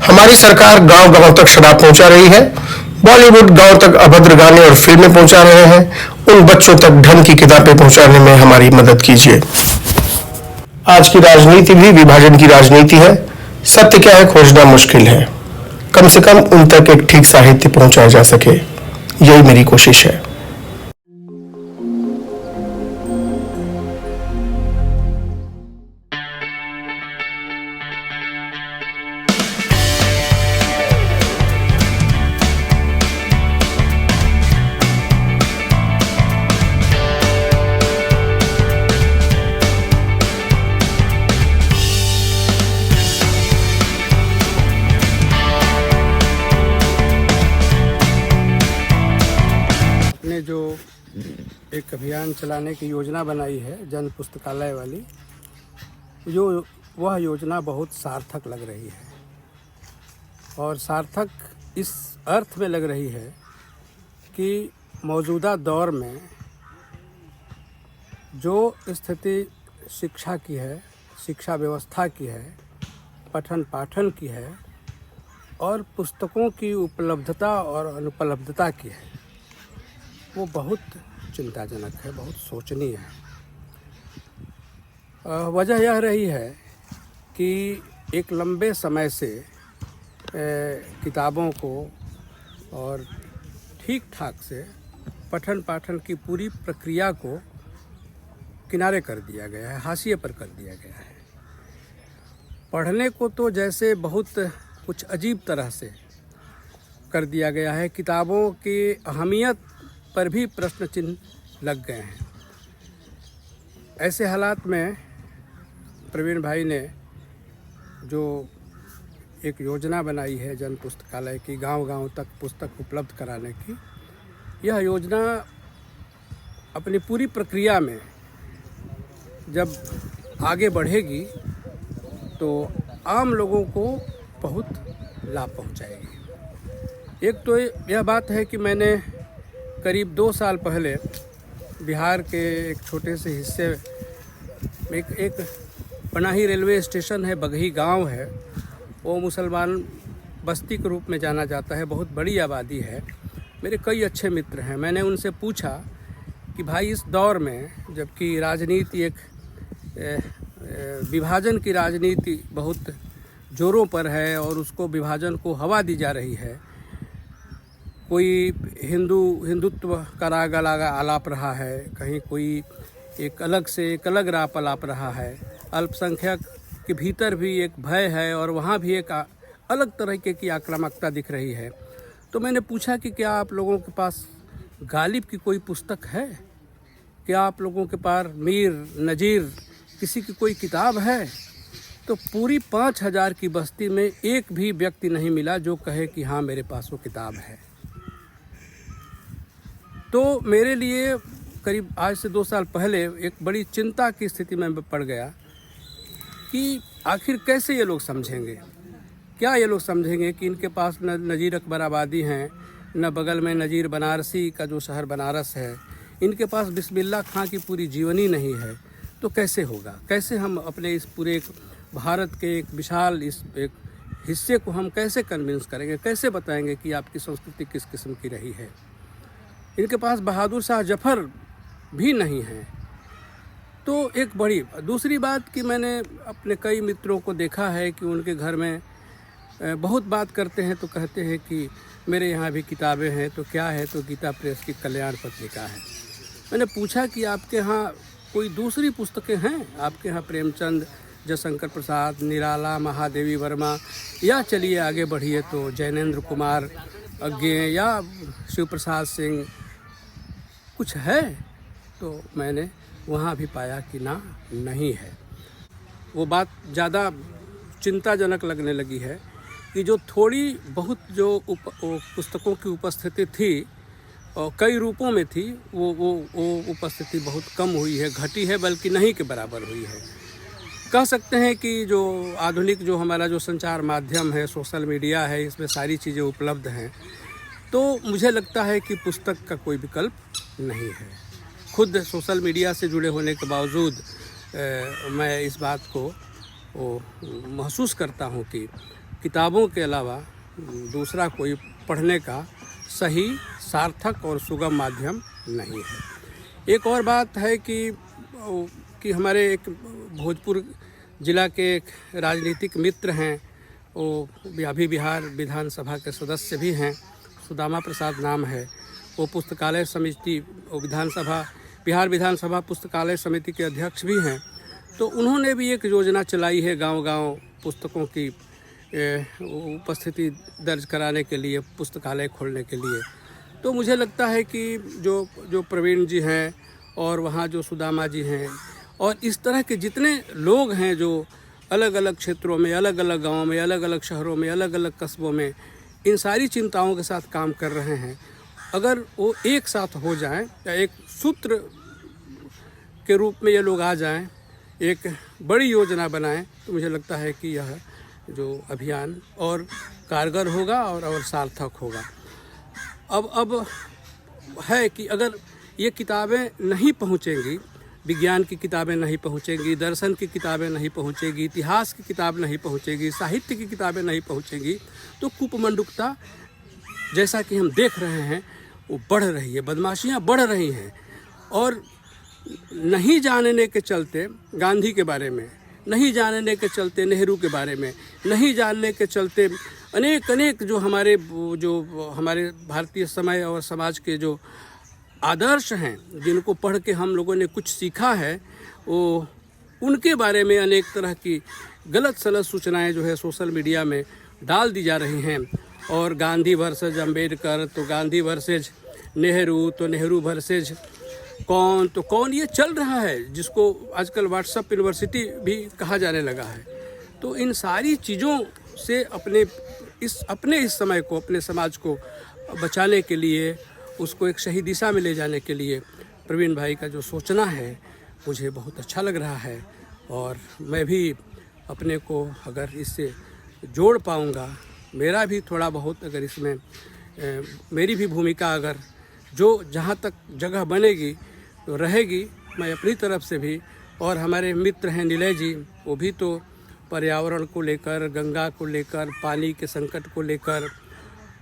हमारी सरकार गांव गांव तक शराब पहुंचा रही है। बॉलीवुड गांव तक अभद्र गाने और फिल्में पहुंचा रहे हैं। उन बच्चों तक ढंग की किताबें पहुंचाने में हमारी मदद कीजिए। आज की राजनीति भी विभाजन की राजनीति है। सत्य क्या है खोजना मुश्किल है। कम से कम उन तक एक ठीक साहित्य पहुंचाया जा सके, यही मेरी कोशिश है। जो एक अभियान चलाने की योजना बनाई है जन पुस्तकालय वाली, जो वह योजना बहुत सार्थक लग रही है। और सार्थक इस अर्थ में लग रही है कि मौजूदा दौर में जो स्थिति शिक्षा की है, शिक्षा व्यवस्था की है, पठन पाठन की है और पुस्तकों की उपलब्धता और अनुपलब्धता की है, वो बहुत चिंताजनक है, बहुत शोचनीय है। वजह यह रही है कि एक लंबे समय से किताबों को और ठीक ठाक से पठन पाठन की पूरी प्रक्रिया को किनारे कर दिया गया है, हाशिए पर कर दिया गया है। पढ़ने को तो जैसे बहुत कुछ अजीब तरह से कर दिया गया है, किताबों की अहमियत पर भी प्रश्न चिन्ह लग गए हैं। ऐसे हालात में प्रवीण भाई ने जो एक योजना बनाई है जन पुस्तकालय की, गांव-गांव तक पुस्तक उपलब्ध कराने की, यह योजना अपनी पूरी प्रक्रिया में जब आगे बढ़ेगी तो आम लोगों को बहुत लाभ पहुंचाएगी। एक तो यह बात है कि मैंने करीब 2 साल पहले बिहार के एक छोटे से हिस्से में एक पनाही रेलवे स्टेशन है, बगही गांव है, वो मुसलमान बस्ती के रूप में जाना जाता है, बहुत बड़ी आबादी है। मेरे कई अच्छे मित्र हैं। मैंने उनसे पूछा कि भाई इस दौर में जबकि राजनीति एक विभाजन की राजनीति बहुत जोरों पर है और उसको विभाजन को हवा दी जा रही है, कोई हिंदुत्व का राग आलाप रहा है, कहीं कोई एक अलग राग आलाप रहा है, अल्पसंख्यक के भीतर भी एक भय है और वहाँ भी एक अलग तरीके की आक्रामकता दिख रही है। तो मैंने पूछा कि क्या आप लोगों के पास गालिब की कोई पुस्तक है? क्या आप लोगों के पास मीर नज़ीर किसी की कोई किताब है? तो पूरी 5000 की बस्ती में एक भी व्यक्ति नहीं मिला जो कहे कि हाँ मेरे पास वो किताब है। तो मेरे लिए करीब आज से 2 साल पहले एक बड़ी चिंता की स्थिति में पड़ गया कि आखिर कैसे ये लोग समझेंगे, क्या ये लोग समझेंगे कि इनके पास न नज़ीर अकबर आबादी हैं, न बगल में नज़ीर बनारसी का जो शहर बनारस है, इनके पास बिस्मिल्लाह खां की पूरी जीवनी नहीं है। तो कैसे होगा? कैसे हम अपने इस पूरे भारत के एक विशाल इस एक हिस्से को हम कैसे कन्विंस करेंगे, कैसे बताएंगे कि आपकी संस्कृति किस किस्म की रही है? इनके पास बहादुर शाह जफर भी नहीं है। तो एक बड़ी दूसरी बात कि मैंने अपने कई मित्रों को देखा है कि उनके घर में बहुत बात करते हैं तो कहते हैं कि मेरे यहाँ भी किताबें हैं। तो क्या है? तो गीता प्रेस की कल्याण पत्रिका है। मैंने पूछा कि आपके यहाँ कोई दूसरी पुस्तकें हैं? आपके यहाँ प्रेमचंद, जयशंकर प्रसाद, निराला, महादेवी वर्मा, या चलिए आगे बढ़िए तो जैनेंद्र कुमार अज्ञे या शिव प्रसाद सिंह कुछ है? तो मैंने वहाँ भी पाया कि ना, नहीं है। वो बात ज़्यादा चिंताजनक लगने लगी है कि जो थोड़ी बहुत जो पुस्तकों की उपस्थिति थी और कई रूपों में थी, वो उपस्थिति बहुत कम हुई है, घटी है, बल्कि नहीं के बराबर हुई है। कह सकते हैं कि जो आधुनिक जो हमारा जो संचार माध्यम है, सोशल मीडिया है, इसमें सारी चीज़ें उपलब्ध हैं। तो मुझे लगता है कि पुस्तक का कोई विकल्प नहीं है। खुद सोशल मीडिया से जुड़े होने के बावजूद मैं इस बात को महसूस करता हूँ कि किताबों के अलावा दूसरा कोई पढ़ने का सही, सार्थक और सुगम माध्यम नहीं है। एक और बात है कि हमारे एक भोजपुर जिला के एक राजनीतिक मित्र हैं, वो अभी बिहार विधानसभा के सदस्य भी हैं, सुदामा प्रसाद नाम है। वो पुस्तकालय समिति, वो बिहार विधानसभा पुस्तकालय समिति के अध्यक्ष भी हैं। तो उन्होंने भी एक योजना चलाई है गांव-गांव पुस्तकों की उपस्थिति दर्ज कराने के लिए, पुस्तकालय खोलने के लिए। तो मुझे लगता है कि जो प्रवीण जी हैं और वहाँ जो सुदामा जी हैं और इस तरह के जितने लोग हैं जो अलग अलग क्षेत्रों में, अलग अलग गाँव में, अलग अलग शहरों में, अलग अलग कस्बों में इन सारी चिंताओं के साथ काम कर रहे हैं, अगर वो एक साथ हो जाएं या एक सूत्र के रूप में ये लोग आ जाएं, एक बड़ी योजना बनाएं, तो मुझे लगता है कि यह जो अभियान और कारगर होगा और सार्थक होगा। अब है कि अगर ये किताबें नहीं पहुँचेंगी, विज्ञान की किताबें नहीं पहुँचेंगी, दर्शन की किताबें नहीं पहुँचेगी, इतिहास की किताब नहीं पहुँचेगी, साहित्य की किताबें नहीं पहुँचेंगी, तो कूपमंडुकता जैसा कि हम देख रहे हैं वो बढ़ रही है, बदमाशियाँ बढ़ रही हैं। और नहीं जानने के चलते गांधी के बारे में, नहीं जानने के चलते नेहरू के बारे में, नहीं जानने के चलते अनेक जो हमारे भारतीय समय और समाज के जो आदर्श हैं, जिनको पढ़ के हम लोगों ने कुछ सीखा है, वो उनके बारे में अनेक तरह की गलत सलत सूचनाएं जो है सोशल मीडिया में डाल दी जा रही हैं। और गांधी वर्सेज अम्बेडकर, तो गांधी वर्सेज नेहरू, तो नेहरू वर्सेज कौन ये चल रहा है, जिसको आजकल व्हाट्सएप यूनिवर्सिटी भी कहा जाने लगा है। तो इन सारी चीज़ों से अपने इस समय को, अपने समाज को बचाने के लिए, उसको एक सही दिशा में ले जाने के लिए प्रवीण भाई का जो सोचना है मुझे बहुत अच्छा लग रहा है। और मैं भी अपने को अगर इससे जोड़ पाऊँगा, मेरा भी थोड़ा बहुत अगर इसमें मेरी भी भूमिका अगर जहाँ तक जगह बनेगी तो रहेगी, मैं अपनी तरफ से भी। और हमारे मित्र हैं निलय जी, वो भी तो पर्यावरण को लेकर, गंगा को लेकर, पानी के संकट को लेकर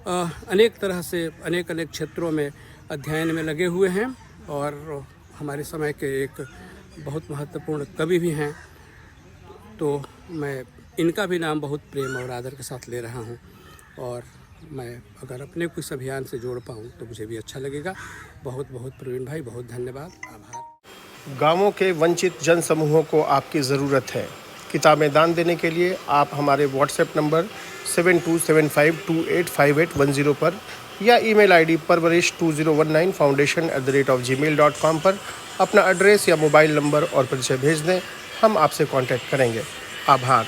अनेक तरह से अनेक क्षेत्रों में अध्ययन में लगे हुए हैं और हमारे समय के एक बहुत महत्वपूर्ण कवि भी हैं। तो मैं इनका भी नाम बहुत प्रेम और आदर के साथ ले रहा हूँ और मैं अगर अपने कुछ अभियान से जोड़ पाऊँ तो मुझे भी अच्छा लगेगा। बहुत बहुत प्रवीण भाई, बहुत धन्यवाद, आभार। गाँवों के वंचित जन समूहों को आपकी ज़रूरत है। किताबें दान देने के लिए आप हमारे व्हाट्सएप नंबर 7275285810 पर या ईमेल आईडी parvarish2019foundation@gmail.com पर अपना एड्रेस या मोबाइल नंबर और परिचय भेज दें। हम आपसे कांटेक्ट करेंगे। आभार।